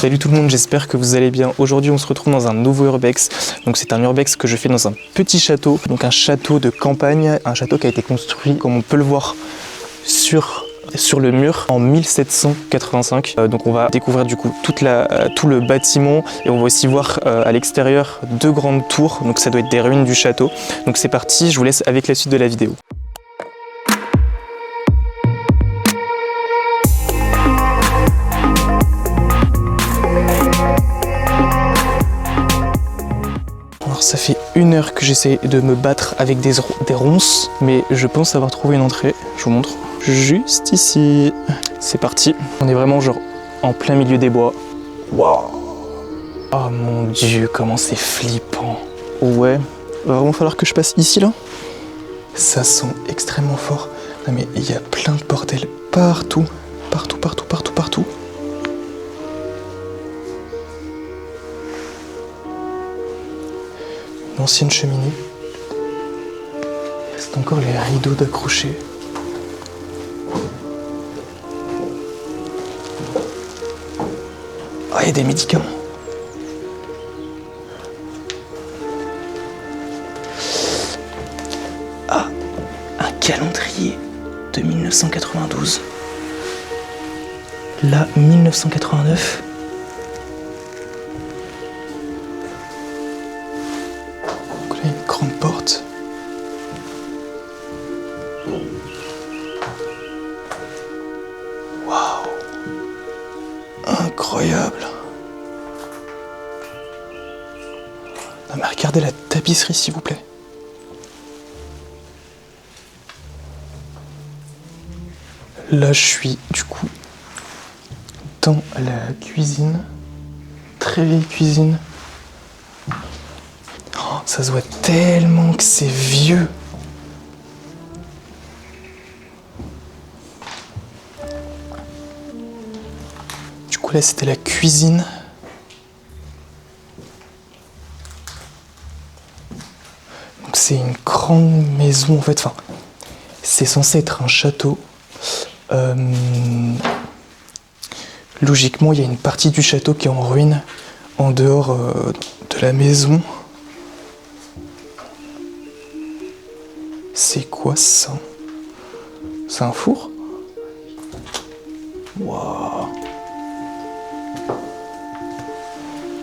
Salut tout le monde, j'espère que vous allez bien. Aujourd'hui on se retrouve dans un nouveau urbex. Donc c'est un urbex que je fais dans un petit château, donc un château de campagne, un château qui a été construit comme on peut le voir sur le mur en 1785. Donc on va découvrir du coup tout le bâtiment et on va aussi voir à l'extérieur deux grandes tours, donc ça doit être des ruines du château. Donc c'est parti, je vous laisse avec la suite de la vidéo. Alors ça fait 1 heure que j'essaie de me battre avec des ronces, mais je pense avoir trouvé une entrée, je vous montre. Juste ici. C'est parti. On est vraiment genre en plein milieu des bois. Waouh. Oh mon dieu, comment c'est flippant. Ouais, va vraiment falloir que je passe ici là. Ça sent extrêmement fort. Non mais il y a plein de bordel partout. Partout. Une ancienne cheminée. C'est encore les rideaux d'accrocher. Ah, il y a des médicaments. Ah, un calendrier de 1992. Là, 1989. Donc là, une grande porte. Waouh! Incroyable! Non mais regardez la tapisserie s'il vous plaît. Là je suis du coup dans la cuisine. Très vieille cuisine. Oh, ça se voit tellement que c'est vieux. Du coup là c'était la cuisine. Donc c'est une grande maison en fait. Enfin, c'est censé être un château. Logiquement il y a une partie du château qui est en ruine en dehors de la maison. C'est quoi ça? C'est un four? Waouh!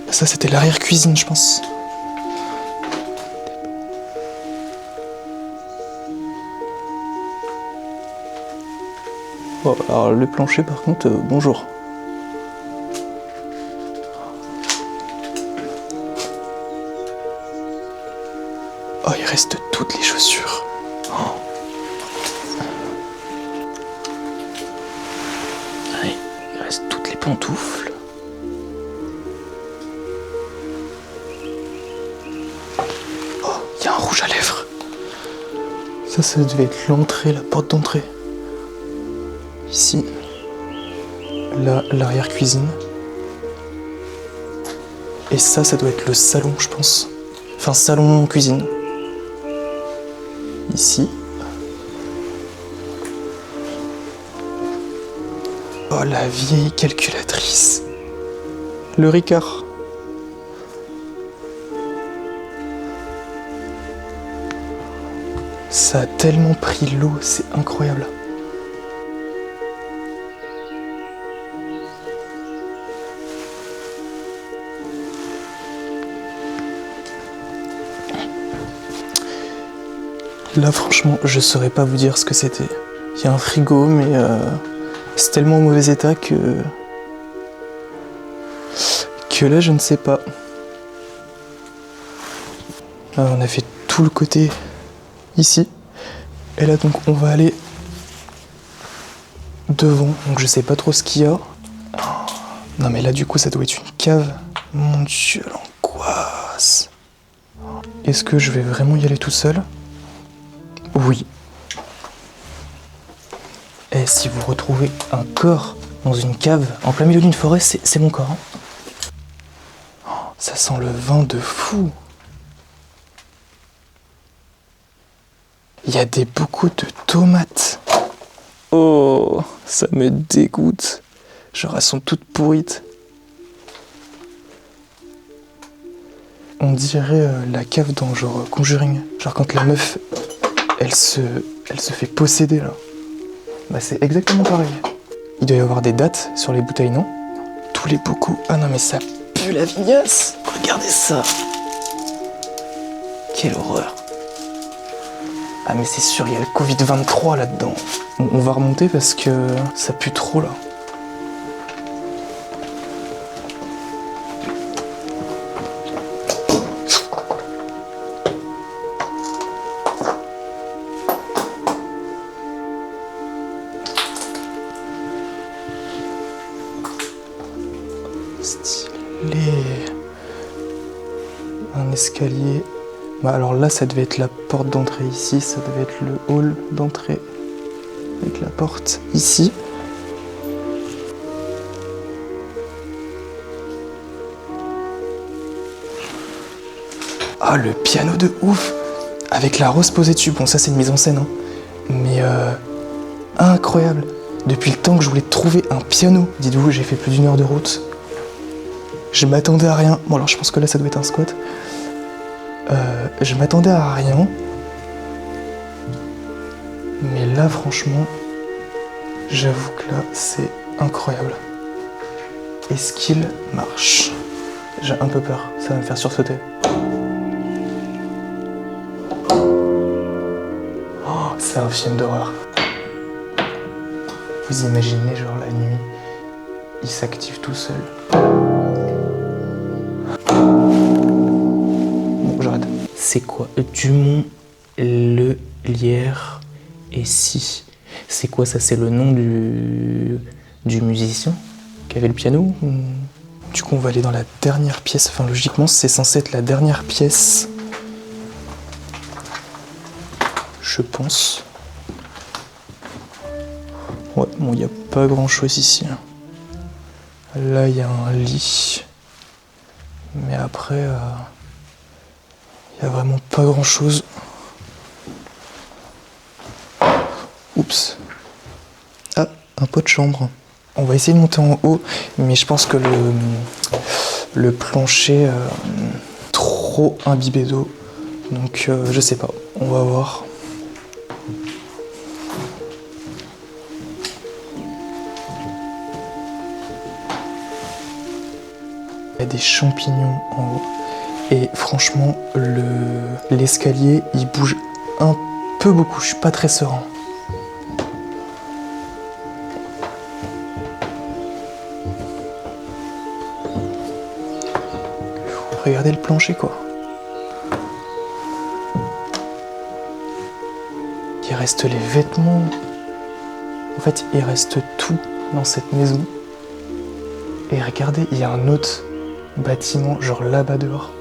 Ça c'était l'arrière-cuisine je pense. Bon, alors le plancher par contre, bonjour. Oh, il reste toutes les chaussures. Oh. Allez, il reste toutes les pantoufles. Oh, il y a un rouge à lèvres. Ça devait être l'entrée, la porte d'entrée. Ici, là, l'arrière-cuisine. Et ça doit être le salon, je pense. Enfin, salon-cuisine. Ici. Oh, la vieille calculatrice. Le Ricard. Ça a tellement pris l'eau, c'est incroyable. Là franchement je saurais pas vous dire ce que c'était. Il y a un frigo mais c'est tellement en mauvais état que là je ne sais pas. Là, on a fait tout le côté ici. Et là donc on va aller devant. Donc je sais pas trop ce qu'il y a. Non mais là du coup ça doit être une cave. Mon dieu l'angoisse. Est-ce que je vais vraiment y aller tout seul? Oui. Et si vous retrouvez un corps dans une cave en plein milieu d'une forêt, c'est mon corps. Hein. Oh, ça sent le vin de fou. Il y a beaucoup de tomates. Oh, ça me dégoûte. Genre elles sont toutes pourrites. On dirait la cave dans genre Conjuring. Genre quand la meuf, elle se fait posséder là. Bah c'est exactement pareil. Il doit y avoir des dates sur les bouteilles, non? Tous les bocaux. Ah non mais ça pue la vignasse. Regardez ça. Quelle horreur. Ah mais c'est sûr, il y a le Covid-23 là-dedans. On va remonter parce que ça pue trop là. Stylé. Un escalier. Bah alors là, ça devait être la porte d'entrée ici, ça devait être le hall d'entrée avec la porte ici. Ah, le piano de ouf avec la rose posée dessus. Bon, ça c'est une mise en scène, hein. Mais incroyable. Depuis le temps que je voulais trouver un piano. Dites-vous, j'ai fait plus d'1 heure de route. Je m'attendais à rien. Bon alors je pense que là ça doit être un squat. Je m'attendais à rien. Mais là franchement, j'avoue que là c'est incroyable. Est-ce qu'il marche? J'ai un peu peur, ça va me faire sursauter. Oh, c'est un film d'horreur. Vous imaginez genre la nuit, il s'active tout seul. Bon, j'arrête. C'est quoi? Dumont Le Lierre et si. C'est quoi ça? C'est le nom du musicien qui avait le piano? Du coup, on va aller dans la dernière pièce. Enfin, logiquement, c'est censé être la dernière pièce. Je pense. Ouais, bon, il n'y a pas grand chose ici. Là, il y a un lit. Mais après, il n'y a vraiment pas grand chose. Oups. Ah, un pot de chambre. On va essayer de monter en haut, mais je pense que le plancher trop imbibé d'eau. Donc je sais pas, on va voir. Il y a des champignons en haut. Et franchement, l'escalier, il bouge un peu beaucoup. Je suis pas très serein. Regardez le plancher, quoi. Il reste les vêtements. En fait, il reste tout dans cette maison. Et regardez, il y a un autre bâtiment, genre là-bas dehors.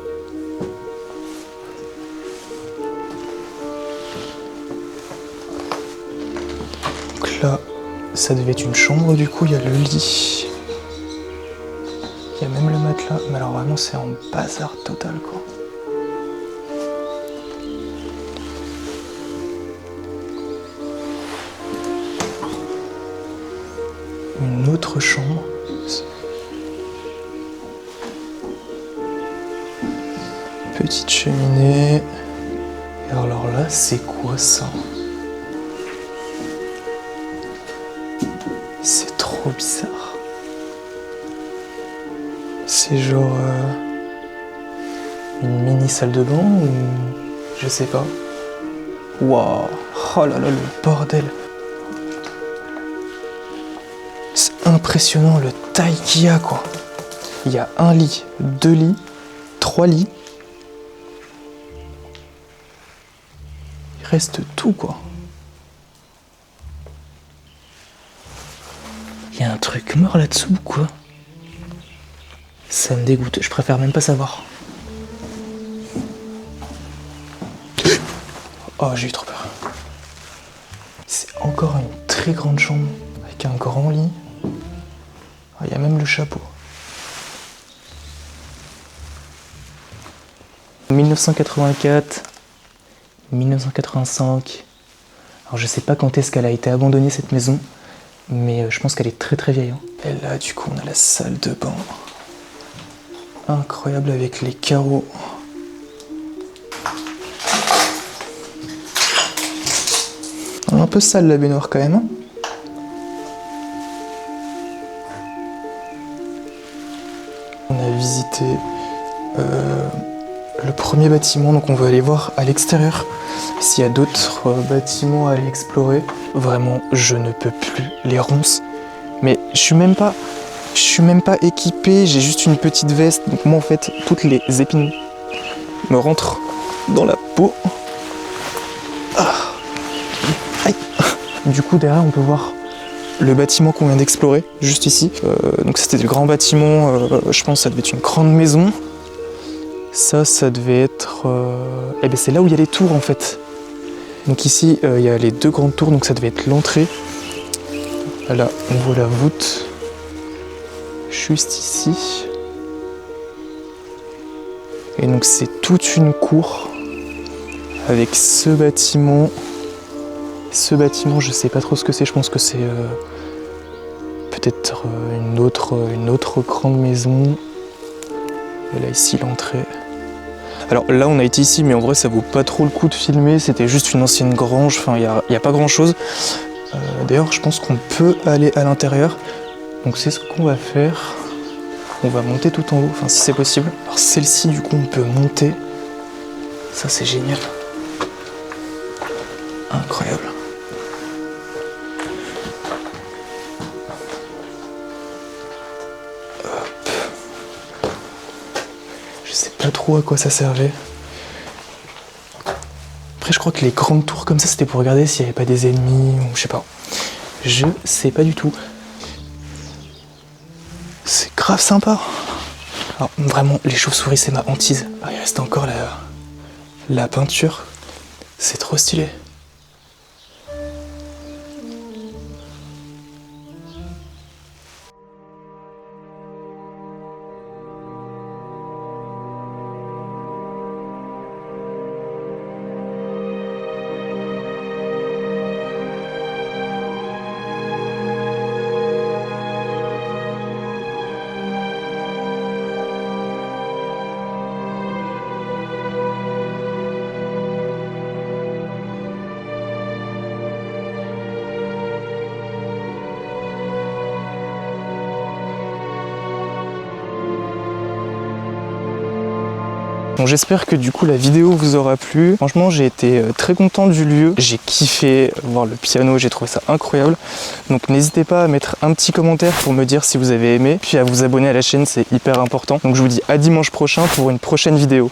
Donc là, ça devait être une chambre, du coup, il y a le lit. Il y a même le matelas, mais alors vraiment c'est en bazar total quoi. Une autre chambre. Petite cheminée. Et alors là, c'est quoi ça? C'est trop bizarre. C'est genre une mini salle de bain ou je sais pas. Waouh, oh là là, le bordel. C'est impressionnant le taille qu'il y a quoi. Il y a un lit, 2 lits, 3 lits. Il reste tout quoi. Il y a un truc mort là-dessous ou quoi? Ça me dégoûte, je préfère même pas savoir. Oh, j'ai eu trop peur. C'est encore une très grande chambre avec un grand lit. Il y a même le chapeau. 1984, 1985. Alors je sais pas quand est-ce qu'elle a été abandonnée cette maison, mais je pense qu'elle est très très vieille. Hein. Et là du coup on a la salle de bain. Incroyable avec les carreaux. peu sale la baignoire quand même. On a visité le premier bâtiment, donc on va aller voir à l'extérieur s'il y a d'autres bâtiments à aller explorer. Vraiment, je ne peux plus, les ronces. Mais je suis même pas équipé, j'ai juste une petite veste. Donc moi en fait, toutes les épines me rentrent dans la peau. Ah. Aïe. Du coup derrière on peut voir le bâtiment qu'on vient d'explorer, juste ici. Donc c'était des grands bâtiments, je pense que ça devait être une grande maison. Ça devait être... Eh ben c'est là où il y a les tours en fait. Donc ici il y a les deux grandes tours, donc ça devait être l'entrée. Là on voit la voûte. Juste ici. Et donc c'est toute une cour avec ce bâtiment. Ce bâtiment, je sais pas trop ce que c'est, je pense que c'est peut-être une autre grande maison. Et là ici l'entrée. Alors là on a été ici mais en vrai ça vaut pas trop le coup de filmer, c'était juste une ancienne grange, enfin il y a pas grand chose. D'ailleurs je pense qu'on peut aller à l'intérieur. Donc c'est ce qu'on va faire. On va monter tout en haut, enfin si c'est possible. Alors celle-ci du coup on peut monter. Ça c'est génial. Incroyable. Je sais pas trop à quoi ça servait. Après je crois que les grandes tours comme ça c'était pour regarder s'il n'y avait pas des ennemis ou je sais pas. Je sais pas du tout. C'est grave sympa. Alors vraiment les chauves-souris c'est ma hantise. Ah, il reste encore la peinture. C'est trop stylé. Bon, j'espère que du coup la vidéo vous aura plu. Franchement j'ai été très content du lieu. J'ai kiffé voir le piano, j'ai trouvé ça incroyable. Donc n'hésitez pas à mettre un petit commentaire pour me dire si vous avez aimé. Puis à vous abonner à la chaîne, c'est hyper important. Donc je vous dis à dimanche prochain pour une prochaine vidéo.